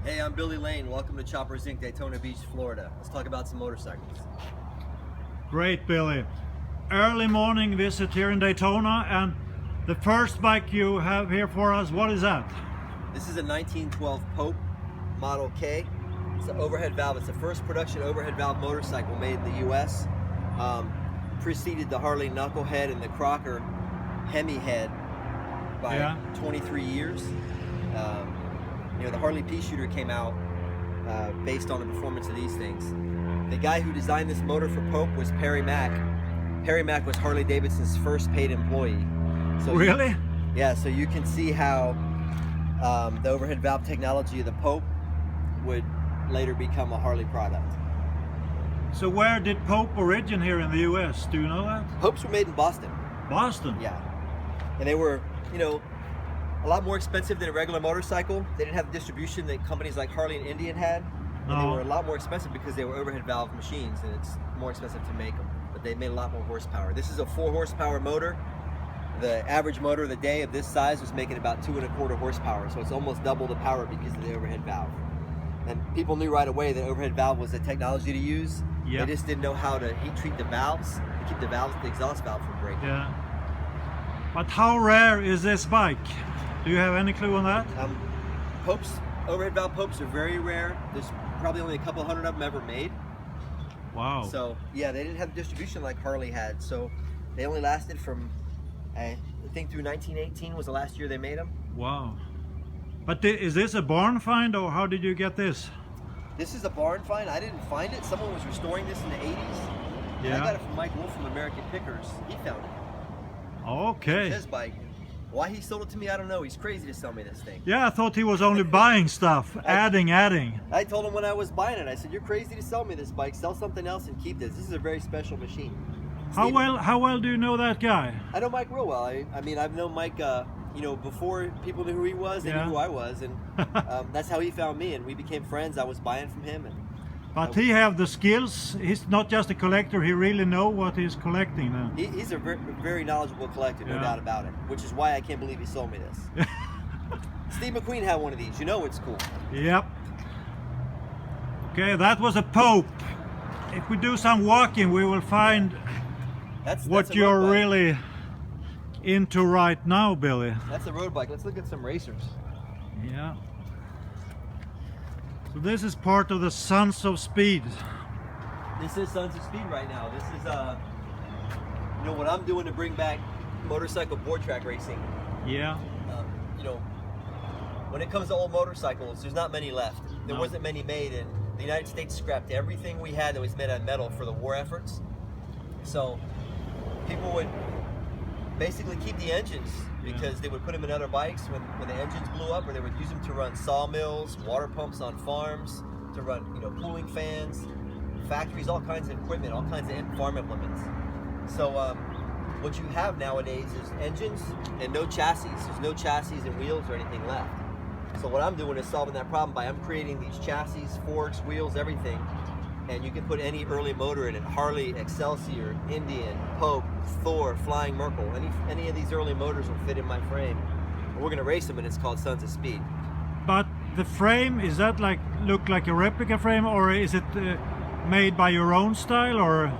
Hey, I'm Billy Lane. Welcome to Choppers Inc., Daytona Beach, Florida. Let's talk about some motorcycles. Great, Billy. Early morning visit here in Daytona, and the first bike you have here for us, what is that? This is a 1912 Pope Model K. It's an overhead valve. It's the first production overhead valve motorcycle made in the U.S. Preceded the Harley Knucklehead and the Crocker Hemi Head by 23 years. The Harley Pea Shooter came out based on the performance of these things. The guy who designed this motor for Pope was Perry Mack. Perry Mack was Harley-Davidson's first paid employee. So really? So you can see how the overhead valve technology of the Pope would later become a Harley product. So where did Pope origin here in the U.S.? Do you know that? Popes were made in Boston. Boston? Yeah. And they were, a lot more expensive than a regular motorcycle. They didn't have the distribution that companies like Harley and Indian had. And they were a lot more expensive because they were overhead valve machines, and it's more expensive to make them. But they made a lot more horsepower. This is a 4 horsepower motor. The average motor of the day of this size was making about 2 1/4 horsepower. So it's almost double the power because of the overhead valve. And people knew right away that overhead valve was a technology to use. They just didn't know how to heat treat the valves to keep the exhaust valve from breaking. Yeah. But how rare is this bike? Do you have any clue on that? Overhead valve Popes are very rare. There's probably only a couple hundred of them ever made. Wow. So yeah, they didn't have distribution like Harley had. So they only lasted from, I think, through 1918 was the last year they made them. Wow. But is this a barn find, or how did you get this? This is a barn find. I didn't find it. Someone was restoring this in the 80s. And I got it from Mike Wolf from American Pickers. He found it. Okay. It's his bike. Why he sold it to me, I don't know. He's crazy to sell me this thing. Yeah, I thought he was only buying stuff, adding. I told him when I was buying it, I said, "You're crazy to sell me this bike. Sell something else and keep this. This is a very special machine." How well do you know that guy? I know Mike real well. I mean, I've known Mike, before people knew who he was, they knew who I was, and that's how he found me, and we became friends. I was buying from him. But he have the skills. He's not just a collector. He really know what he's collecting now. He's a very knowledgeable collector, no doubt about it. Which is why I can't believe he sold me this. Steve McQueen had one of these. You know it's cool. Yep. Okay, that was a Pope. If we do some walking, we will find what you're really into right now, Billy. That's a road bike. Let's look at some racers. Yeah. So this is part of the Sons of Speed. This is Sons of Speed right now. This is what I'm doing to bring back motorcycle board track racing. Yeah. When it comes to old motorcycles, there's not many left. There wasn't many made, and the United States scrapped everything we had that was made out of metal for the war efforts. So people would basically keep the engines because they would put them in other bikes when the engines blew up, or they would use them to run sawmills, water pumps on farms, to run cooling fans, factories, all kinds of equipment, all kinds of farm implements. So what you have nowadays is engines and no chassis. There's no chassis and wheels or anything left. So what I'm doing is solving that problem by I'm creating these chassis, forks, wheels, everything. And you can put any early motor in it: Harley, Excelsior, Indian, Pope, Thor, Flying Merkle. Any of these early motors will fit in my frame. And we're going to race them, and it's called Sons of Speed. But the frame, is that look like a replica frame, or is it made by your own style, or?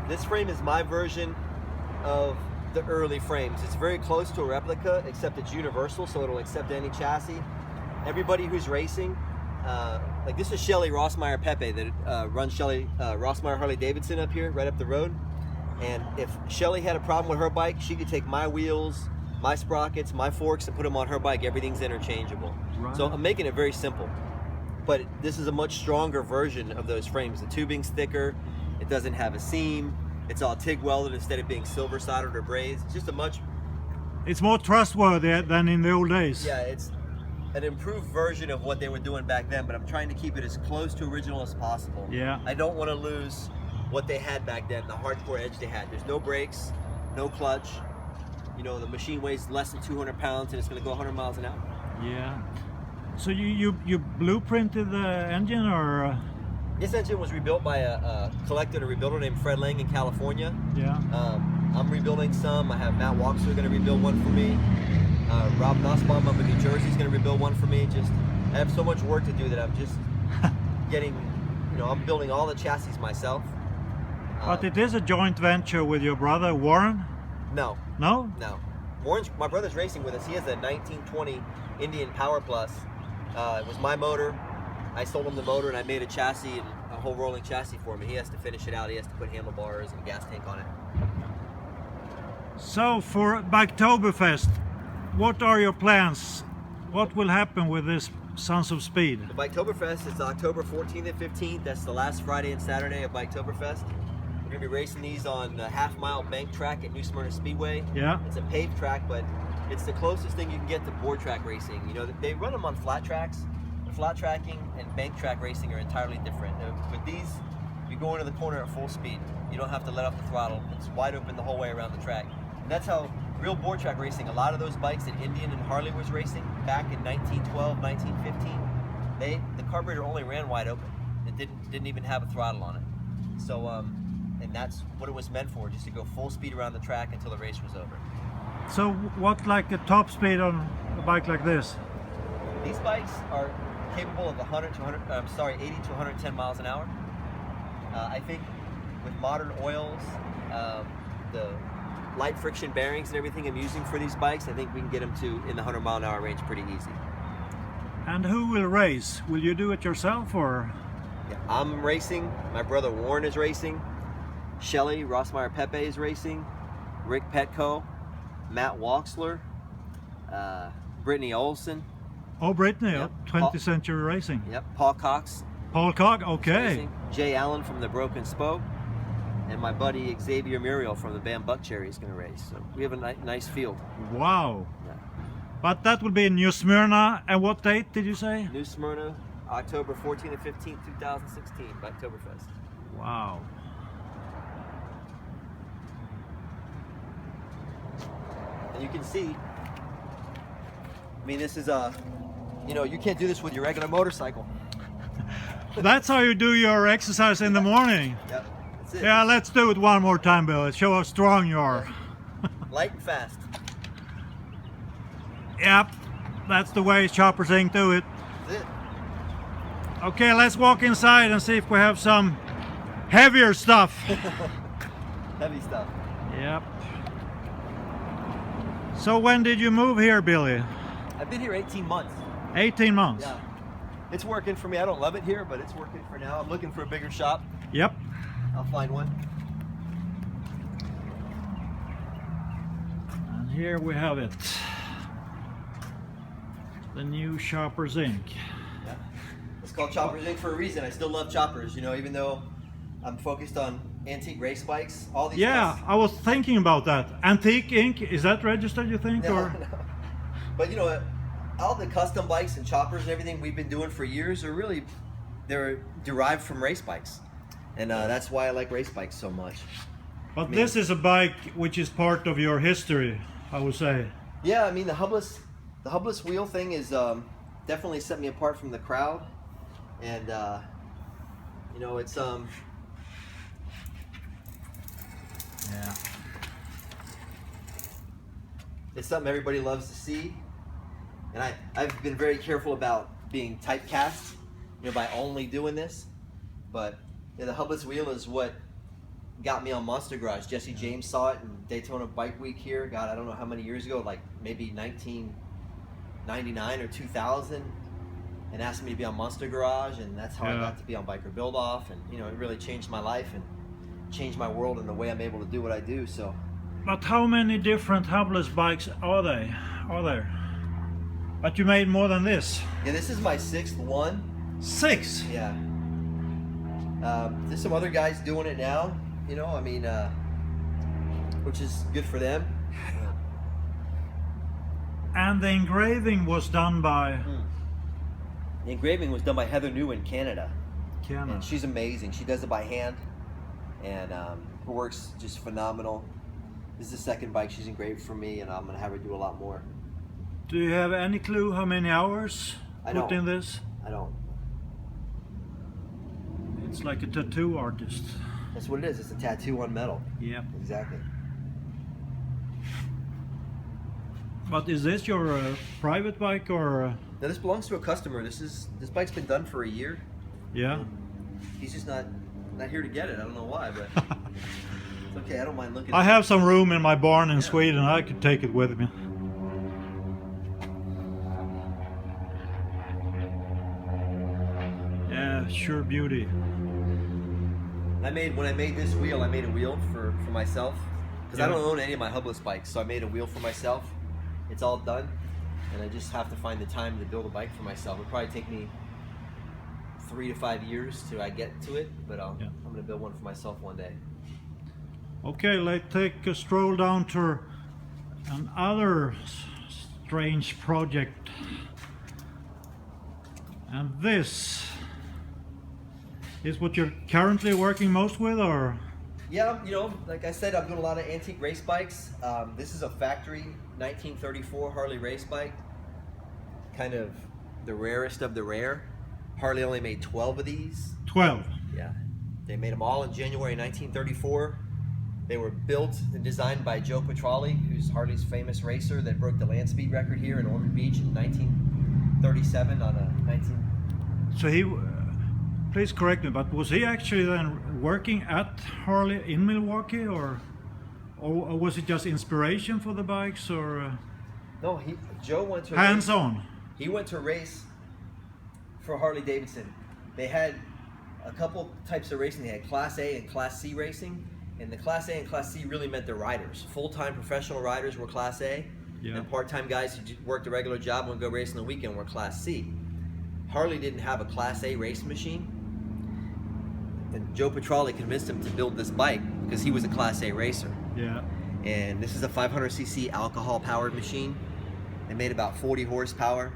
This frame is my version of the early frames. It's very close to a replica, except it's universal, so it'll accept any chassis. Everybody who's racing, like this is Shelly Rossmeyer Pepe that runs Shelly Rossmeyer Harley-Davidson up here, right up the road. And if Shelly had a problem with her bike, she could take my wheels, my sprockets, my forks, and put them on her bike. Everything's interchangeable. Right. So I'm making it very simple. But this is a much stronger version of those frames. The tubing's thicker. It doesn't have a seam. It's all TIG welded instead of being silver soldered or brazed. It's just it's more trustworthy than in the old days. Yeah, it's an improved version of what they were doing back then, but I'm trying to keep it as close to original as possible. Yeah. I don't want to lose what they had back then, the hardcore edge they had. There's no brakes, no clutch. The machine weighs less than 200 pounds and it's going to go 100 miles an hour. Yeah. So you blueprinted the engine, or? This engine was rebuilt by a collector and a rebuilder named Fred Lang in California. Yeah. I'm rebuilding some. I have Matt Walkster going to rebuild one for me. Rob Nussbaum up in New Jersey is going to rebuild one for me. Just I have so much work to do that I'm just getting, you know, I'm building all the chassis myself. But it is a joint venture with your brother Warren? No. No? No. My brother's racing with us. He has a 1920 Indian Power Plus. It was my motor. I sold him the motor and I made a chassis and a whole rolling chassis for him. And he has to finish it out. He has to put handlebars and a gas tank on it. So for Biketoberfest, what are your plans? What will happen with this Sons of Speed? The Biketoberfest is October 14th and 15th. That's the last Friday and Saturday of Biketoberfest. We're going to be racing these on the half-mile bank track at New Smyrna Speedway. Yeah. It's a paved track, but it's the closest thing you can get to board track racing. You know, they run them on flat tracks. Flat tracking and bank track racing are entirely different. With these, you go into the corner at full speed. You don't have to let off the throttle. It's wide open the whole way around the track. And that's how real board track racing, a lot of those bikes that Indian and Harley was racing back in 1912, 1915, the carburetor only ran wide open. It didn't even have a throttle on it. So, and that's what it was meant for, just to go full speed around the track until the race was over. So what like a top speed on a bike like this? These bikes are capable of 80 to 110 miles an hour. I think with modern oils, the light friction bearings and everything I'm using for these bikes, I think we can get them to in the 100-mile-an-hour range pretty easy. And who will race? Will you do it yourself or? Yeah, I'm racing. My brother Warren is racing. Shelly Rossmeyer Pepe is racing. Rick Petco, Matt Walksler, Brittany Olson. Oh, Brittany, Yep. 20th Century Racing. Yep, Paul Cox. Paul Cox, okay. Racing. Jay Allen from the Broken Spoke. And my buddy Xavier Muriel from the band Buckcherry is going to race. So we have a nice field. Wow. Yeah. But that will be in New Smyrna. And what date did you say? New Smyrna, October 14th and 15th, 2016, Biketoberfest. Wow. And you can see, I mean, this is you know, you can't do this with your regular motorcycle. That's how you do your exercise in the morning. Yep, that's it. Yeah, let's do it one more time, Bill. Show how strong you are. Light and fast. Yep, that's the way Choppers Inc. do it. That's it. Okay, let's walk inside and see if we have some heavier stuff. Heavy stuff. Yep. So when did you move here, Billy? I've been here 18 months. 18 months. Yeah. It's working for me. I don't love it here, but it's working for now. I'm looking for a bigger shop. Yep. I'll find one. And here we have it. The new Choppers Inc. Yeah. It's called Choppers Inc. for a reason. I still love choppers, you know, even though I'm focused on antique race bikes. All these Yeah, bikes, I was thinking about that. Antique Inc. Is that registered, you think? no, or? no. But you know, all the custom bikes and choppers and everything we've been doing for years are really, they're derived from race bikes. And that's why I like race bikes so much. But this is a bike which is part of your history, I would say. Yeah, I mean the hubless wheel thing is definitely set me apart from the crowd, and you know it's Yeah. it's something everybody loves to see, and I've been very careful about being typecast, you know, by only doing this, but yeah, the hubless wheel is what got me on Monster Garage. Jesse James saw it in Daytona Bike Week here. God, I don't know how many years ago, like maybe 1999 or 2000, and asked me to be on Monster Garage, and that's how I got to be on Biker Build Off, and you know, it really changed my life and changed my world and the way I'm able to do what I do. So. But how many different hubless bikes are there? But you made more than this. Yeah, this is my 6th one. 6? Yeah. There's some other guys doing it now, you know, I mean, which is good for them. And the engraving was done by? The engraving was done by Heather New in Canada. Canada. And she's amazing. She does it by hand, and her work's just phenomenal. This is the second bike she's engraved for me, and I'm going to have her do a lot more. Do you have any clue how many hours put in this? I don't. It's like a tattoo artist. That's what it is. It's a tattoo on metal. Yep. Exactly. But is this your private bike or? Now this belongs to a customer. This bike's been done for a year. Yeah. He's just not here to get it. I don't know why, but it's okay. I don't mind looking. I have some room in my barn in Sweden. I could take it with me. Yeah, sure beauty. When I made this wheel, I made a wheel for myself because I don't own any of my hubless bikes, so I made a wheel for myself. It's all done, and I just have to find the time to build a bike for myself. It'll probably take me 3 to 5 years till I get to it, but I'm gonna build one for myself one day. Okay, let's take a stroll down to another strange project. And this is what you're currently working most with, or? Yeah, you know, like I said, I'm doing a lot of antique race bikes. This is a factory 1934 Harley race bike, kind of the rarest of the rare. Harley only made 12 of these. 12? Yeah. They made them all in January 1934. They were built and designed by Joe Petrali, who's Harley's famous racer that broke the land speed record here in Ormond Beach in 1937 on a 19... So he, please correct me, but was he actually then working at Harley in Milwaukee, or was it just inspiration for the bikes, or? No, Joe went to hands-on. He went to race for Harley-Davidson. They had a couple types of racing. They had Class A and Class C racing, and the Class A and Class C really meant the riders. Full-time professional riders were Class A, and part-time guys who worked a regular job and would go race on the weekend were Class C. Harley didn't have a Class A race machine, and Joe Petrali convinced him to build this bike because he was a Class A racer. Yeah. And this is a 500cc alcohol-powered machine. It made about 40 horsepower.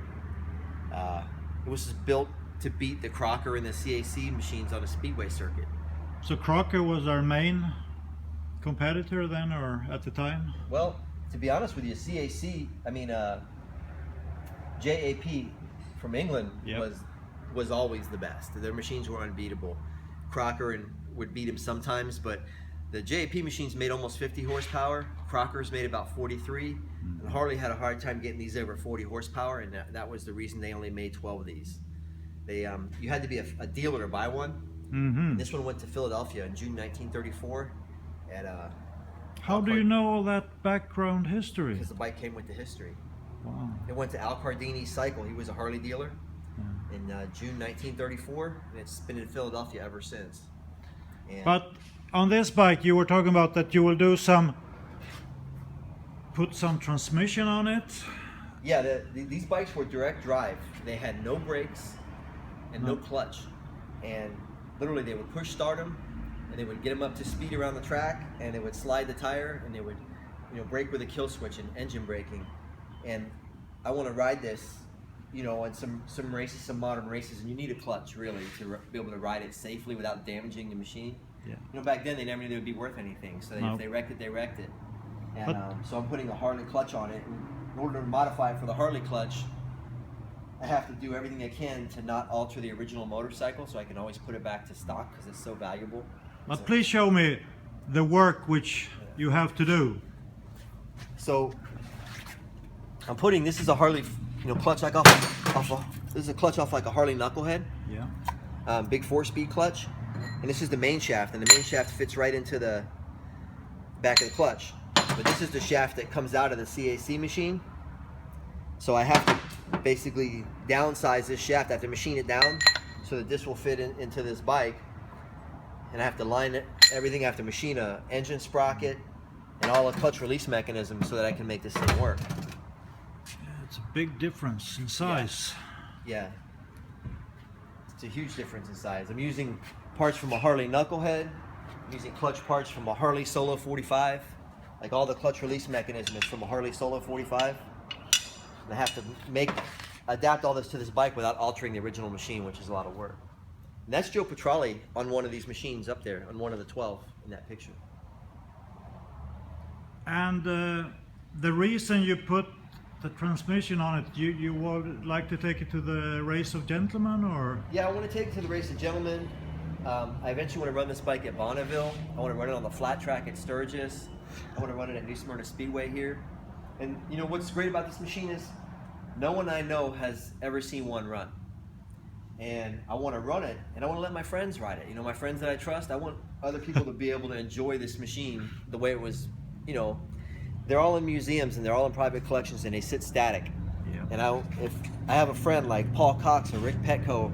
It was built to beat the Crocker and the CAC machines on a speedway circuit. So Crocker was our main competitor then, or at the time? Well, to be honest with you, JAP from England was always the best. Their machines were unbeatable. Crocker would beat him sometimes, but the JAP machines made almost 50 horsepower. Crocker's made about 43. And Harley had a hard time getting these over 40 horsepower, and that was the reason they only made 12 of these. You had to be a dealer to buy one. And this one went to Philadelphia in June 1934. How do you know all that background history? Because the bike came with the history. Wow. It went to Al Cardini's cycle. He was a Harley dealer in June 1934, and it's been in Philadelphia ever since. But on this bike, you were talking about that you will put some transmission on it. Yeah, these bikes were direct drive. They had no brakes and no clutch, and literally they would push start them, and they would get them up to speed around the track, and they would slide the tire, and they would, brake with a kill switch and engine braking. And I want to ride this, in some races, some modern races, and you need a clutch really to be able to ride it safely without damaging the machine. Yeah. Back then they never knew they would be worth anything, so if they wrecked it, they wrecked it. And so I'm putting a Harley clutch on it. And in order to modify it for the Harley clutch, I have to do everything I can to not alter the original motorcycle, so I can always put it back to stock because it's so valuable. But please show me the work which you have to do. So I'm putting, this is a Harley, clutch like this is a clutch off like a Harley knucklehead. Yeah. Big 4-speed clutch, and this is the main shaft, and the main shaft fits right into the back of the clutch. But this is the shaft that comes out of the CAC machine. So I have to basically downsize this shaft. I have to machine it down so that this will fit into this bike. And I have to line everything. I have to machine a engine sprocket and all the clutch release mechanisms so that I can make this thing work. Yeah, it's a big difference in size. Yeah. It's a huge difference in size. I'm using parts from a Harley knucklehead. I'm using clutch parts from a Harley Solo 45. Like all the clutch release mechanism is from a Harley Solo 45. And I have to adapt all this to this bike without altering the original machine, which is a lot of work. And that's Joe Petrali on one of these machines up there, on one of the 12 in that picture. And the reason you put the transmission on it, you would like to take it to the Race of Gentlemen, or? Yeah, I want to take it to the Race of Gentlemen. I eventually want to run this bike at Bonneville. I want to run it on the flat track at Sturgis. I want to run it at New Smyrna Speedway here. And what's great about this machine is No one I know has ever seen one run. And I want to run it, and I want to let my friends ride it. You know, my friends that I trust, I want other people to be able to enjoy this machine the way it was, you know, they're all in museums and they're all in private collections and they sit static. Yeah. And if I have a friend like Paul Cox or Rick Petco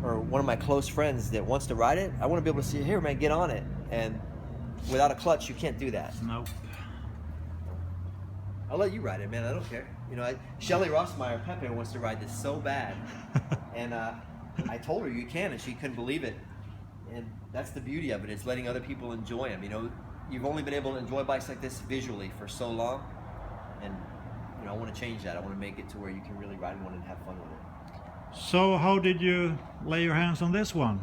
or one of my close friends that wants to ride it, I want to be able to say, here, man, get on it. And without a clutch, you can't do that. Nope. I'll let you ride it, man. I don't care. You know, Shelly Rossmeyer, Pepe, wants to ride this so bad. And I told her you can, and she couldn't believe it. And that's the beauty of it, is letting other people enjoy them. You know, you've only been able to enjoy bikes like this visually for so long. And, you know, I want to change that. I want to make it to where you can really ride one and have fun with it. So how did you lay your hands on this one?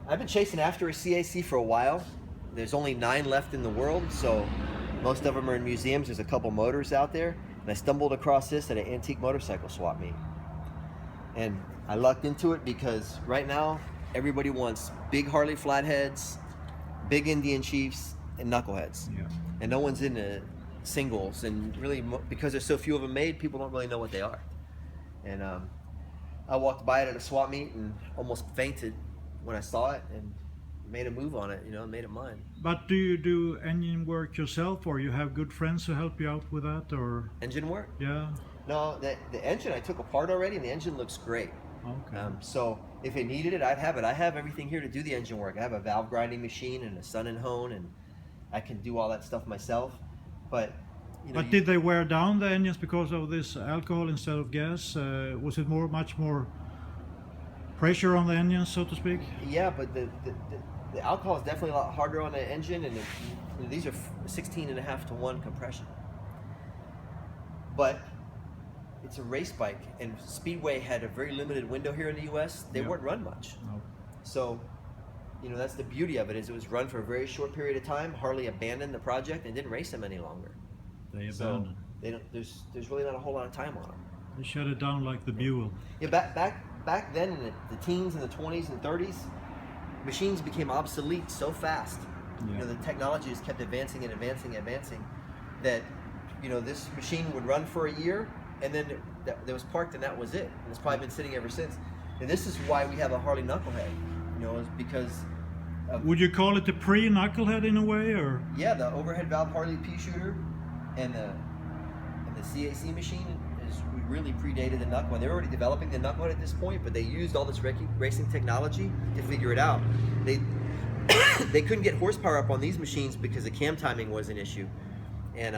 I've been chasing after a CAC for a while. There's only 9 left in the world, so most of them are in museums. There's a couple motors out there. And I stumbled across this at an antique motorcycle swap meet. And I lucked into it because right now everybody wants big Harley flatheads, big Indian Chiefs, and knuckleheads. Yeah. And no one's into singles. And really, because there's so few of them made, people don't really know what they are. And I walked by it at a swap meet and almost fainted when I saw it and made a move on it, you know, made it mine. But do you do engine work yourself, or you have good friends who help you out with that, or? Engine work? Yeah. No, the engine I took apart already, and the engine looks great. Okay. So if it needed it, I'd have it. I have everything here to do the engine work. I have a valve grinding machine and a sun and hone, and I can do all that stuff myself. But you know, But did they wear down the engines because of this alcohol instead of gas? Was it much more pressure on the engine, so to speak? Yeah, but the alcohol is definitely a lot harder on the engine, and these are 16.5 to 1 compression. But it's a race bike, and Speedway had a very limited window here in the U.S. They weren't run much. No. So, you know, that's the beauty of it, is it was run for a very short period of time. Harley abandoned the project and didn't race them any longer. They So abandoned. they don't. There's really not a whole lot of time on them. They shut it down like the Buell. Yeah, back then in the teens and the 20s and 30s, machines became obsolete so fast. Yeah. You know, the technology just kept advancing and advancing and advancing, that, you know, this machine would run for a year and then it was parked and that was it. And it's probably been sitting ever since. And this is why we have a Harley knucklehead. You know, is because of, Would you call it the pre-knucklehead in a way, or? yeah, the overhead valve Harley pea shooter and the CAC machine is really predated the knucklehead. They're already developing the knucklehead at this point, but they used all this racing technology to figure it out. They couldn't get horsepower up on these machines because the cam timing was an issue, and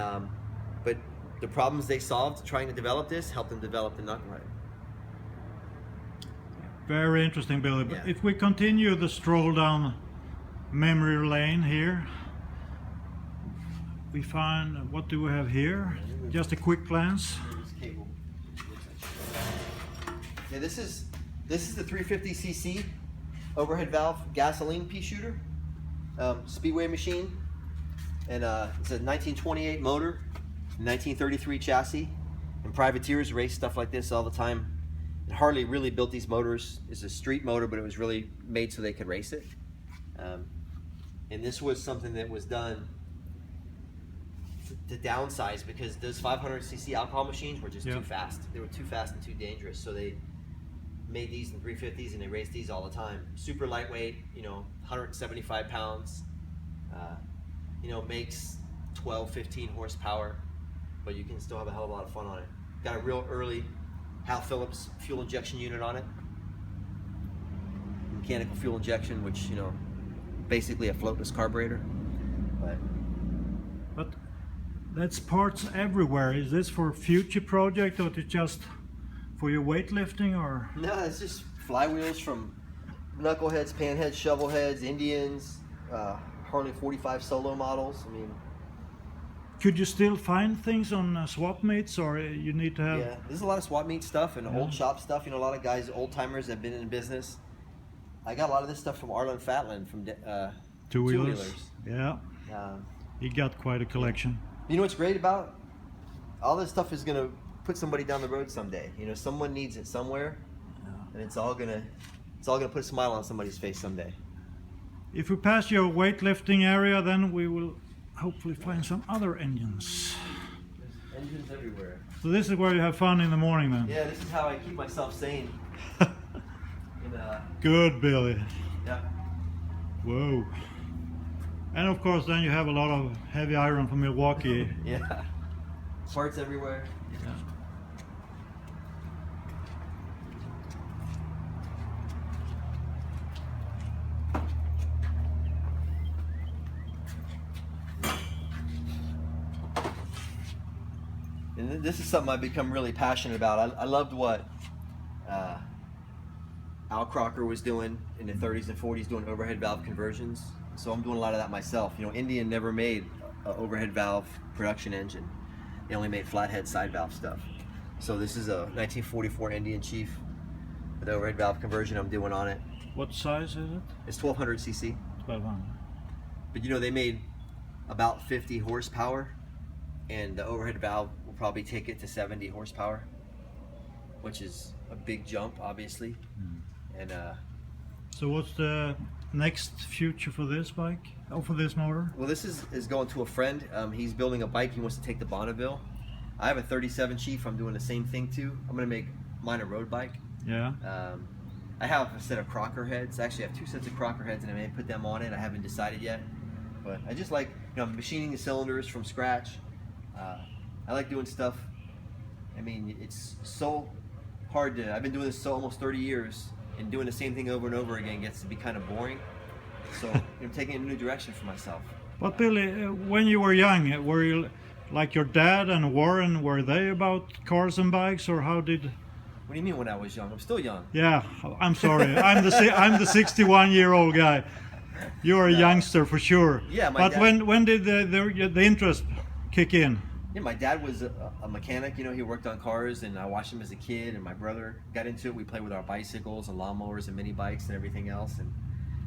but the problems they solved trying to develop this helped them develop the knucklehead. Very interesting, Billy. But Yeah. if we continue the stroll down memory lane here, we find, what do we have here? Just a quick glance. Yeah, this is the 350cc overhead valve gasoline pea shooter, Speedway machine, and it's a 1928 motor, 1933 chassis, and privateers race stuff like this all the time. And Harley really built these motors. It's a street motor, but it was really made so they could race it. And this was something that was done to downsize, because those 500cc alcohol machines were just too fast. They were too fast and too dangerous, so they made these in 350s and they raced these all the time. Super lightweight, you know, 175 pounds, you know, makes 12, 15 horsepower, but you can still have a hell of a lot of fun on it. Got a real early Hal Phillips fuel injection unit on it. Mechanical fuel injection, which, you know, basically a floatless carburetor. But that's parts everywhere. Is this for future project, or is it just for your weightlifting, or? No, it's just flywheels from knuckleheads, panheads, shovelheads, Indians, Harley 45 solo models. I mean, Could you still find things on swap meets, or you need to have? yeah, there's a lot of swap meet stuff and old shop stuff. You know, a lot of guys, old timers, have been in business. I got a lot of this stuff from Arlen Fatland from Two-wheelers. Yeah, Um, he got quite a collection. You know what's great about all this stuff is gonna put somebody down the road someday. You know, someone needs it somewhere, and it's all gonna put a smile on somebody's face someday. If we pass your weightlifting area, then we will hopefully find some other engines. Engines everywhere. So this is where you have fun in the morning then? Yeah, this is how I keep myself sane. Good, Billy. Yeah. Whoa. And of course then you have a lot of heavy iron from Milwaukee. Yeah. Parts everywhere. Yeah. And this is something I've become really passionate about. I loved what Al Crocker was doing in the 30s and 40s, doing overhead valve conversions. So I'm doing a lot of that myself. You know, Indian never made an overhead valve production engine. They only made flathead side valve stuff. So this is a 1944 Indian Chief with overhead valve conversion I'm doing on it. What size is it? It's 1200 cc. 1200. But you know, they made about 50 horsepower, and the overhead valve will probably take it to 70 horsepower, which is a big jump, obviously. And so what's the next future for this bike? Oh, for this motor? well, this is going to a friend. He's building a bike. He wants to take to Bonneville. I have a 37 Chief. I'm doing the same thing too. I'm gonna make mine a road bike. Yeah. I have a set of Crocker heads. Actually, I have 2 sets of Crocker heads, and I may put them on it. I haven't decided yet, but I just like, you know, machining the cylinders from scratch. I like doing stuff. I mean, it's so hard to. I've been doing this almost 30 years, and doing the same thing over and over again gets to be kind of boring. So I'm taking it in a new direction for myself. But Billy, when you were young, were you like your dad and Warren? Were they about cars and bikes, or how did? What do you mean when I was young? I'm still young. Yeah, I'm sorry. I'm the 61-year-old guy. You're a youngster for sure. Yeah, my but dad- when did the interest kick in? Yeah, my dad was a mechanic. You know, he worked on cars, and I watched him as a kid. And my brother got into it. We played with our bicycles and lawnmowers and mini bikes and everything else. And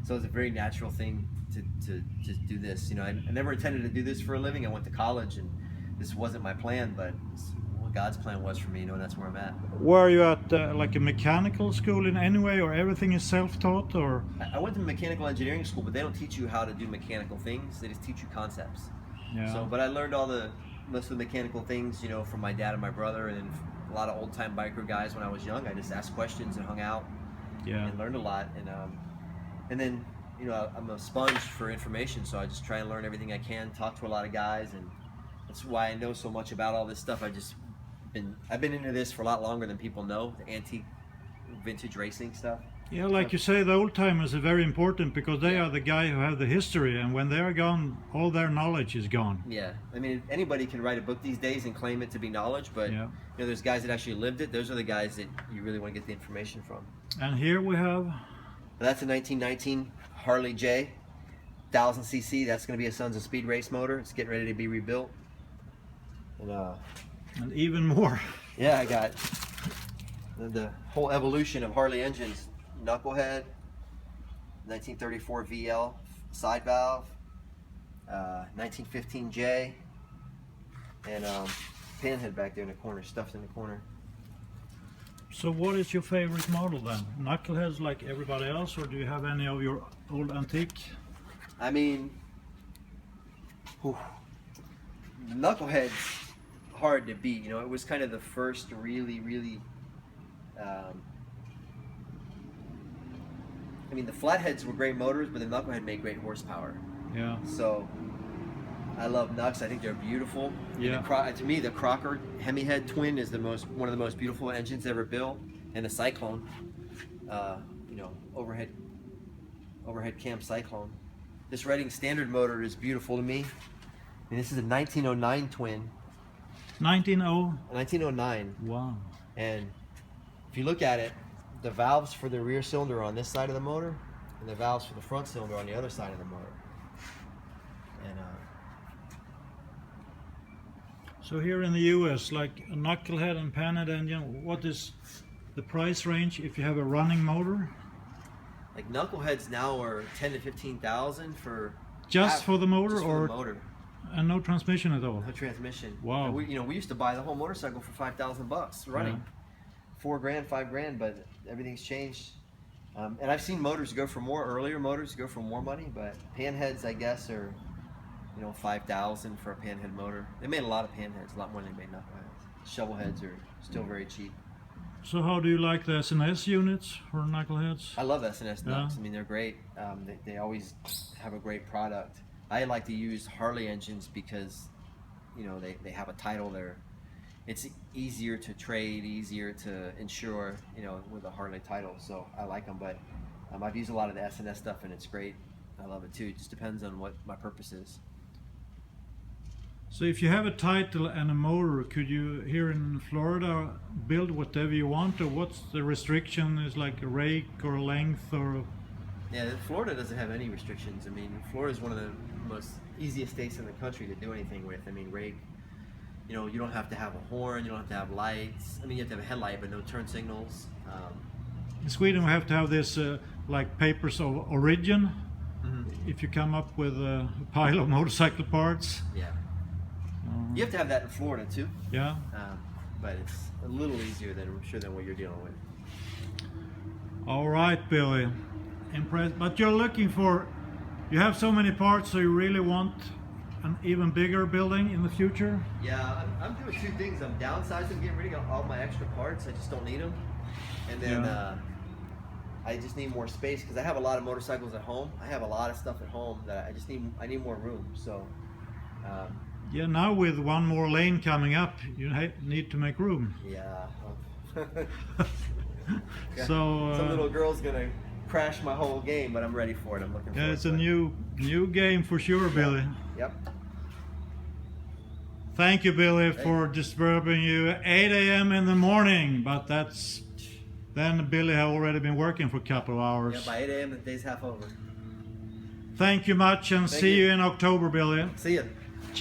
so it was a very natural thing to just do this. You know, I never intended to do this for a living. I went to college, and this wasn't my plan, but it's what God's plan was for me. You know, and that's where I'm at. Were you at like a mechanical school in any way, or everything is self-taught, or? I went to mechanical engineering school, but they don't teach you how to do mechanical things. They just teach you concepts. Yeah. So, but I learned most of the mechanical things, you know, from my dad and my brother, and then a lot of old-time biker guys when I was young. I just asked questions and hung out, and learned a lot. And then, you know, I'm a sponge for information, so I just try and learn everything I can. Talk to a lot of guys, and that's why I know so much about all this stuff. I've been into this for a lot longer than people know, the antique, vintage racing stuff. Yeah, like you say, the old timers are very important because they are the guy who have the history, and when they're gone, all their knowledge is gone. Yeah, I mean, anybody can write a book these days and claim it to be knowledge, but you know, there's guys that actually lived it. Those are the guys that you really want to get the information from. And here we have. That's a 1919 Harley J, 1000 cc. That's going to be a Sons of Speed race motor. It's getting ready to be rebuilt. And even more. Yeah, I got the whole evolution of Harley engines. Knucklehead, 1934 VL side valve, 1915 J, and pinhead back there in the corner, stuffed in the corner. So what is your favorite model then? Knuckleheads like everybody else, or do you have any of your old antique? I mean, Knucklehead's hard to beat. You know, it was kind of the first really I mean, the flatheads were great motors, but the Knucklehead made great horsepower. Yeah. So I love Knucks. I think they're beautiful. Yeah. To me, the Crocker Hemihead twin is one of the most beautiful engines ever built, and the Cyclone, you know, overhead cam Cyclone. This Redding Standard motor is beautiful to me. And this is a 1909 twin. 1909. Wow. And if you look at it, the valves for the rear cylinder are on this side of the motor, and the valves for the front cylinder are on the other side of the motor. And so here in the US, like a Knucklehead and Panhead engine, what is the price range if you have a running motor? like Knuckleheads now are 10 to 15,000 for just for the motor, just for or the motor. And no transmission at all? No transmission. Wow. And we used to buy the whole motorcycle for $5,000 running. Yeah. $4,000, $5,000, but everything's changed. And I've seen motors go for more, earlier motors go for more money, but panheads, I guess, are you know, 5,000 for a panhead motor. They made a lot of panheads, a lot more than they made knuckleheads. Shovel heads are still very cheap. So how do you like the SNS units or knuckleheads? I love SNS knucks. Yeah. I mean, they're great. They always have a great product. I like to use Harley engines because, you know, they have a title there. It's easier to trade, easier to insure, you know, with a Harley title. So I like them, but I've used a lot of the SNS stuff and it's great. I love it too. It just depends on what my purpose is. So if you have a title and a motor, could you here in Florida build whatever you want, or what's the restriction? Is like a rake or length or? Yeah, Florida doesn't have any restrictions. I mean, Florida is one of the most easiest states in the country to do anything with. I mean, rake, you know, you don't have to have a horn, you don't have to have lights. I mean, you have to have a headlight, but no turn signals. In Sweden, we have to have this like papers of origin. Mm-hmm. If you come up with a pile of motorcycle parts. Yeah. You have to have that in Florida too. Yeah. But it's a little easier than I'm sure than what you're dealing with. All right, Billy. Impressed. But you're looking for, you have so many parts, so you really want an even bigger building in the future? Yeah, I'm doing two things. I'm downsizing, getting rid of all my extra parts. I just don't need them. And then I just need more space because I have a lot of motorcycles at home. I have a lot of stuff at home that I need more room. So. Yeah, now with one more lane coming up, you need to make room. Yeah. So some little girl's gonna crash my whole game, but I'm ready for it. I'm looking forward yeah, it's to a new game for sure, Billy. Yep. Thank you, Billy, for disturbing you at 8 a.m. in the morning, but then Billy had already been working for a couple of hours. Yeah, by 8 a.m. the day's half over. Thank you much, and see you in October, Billy. See you.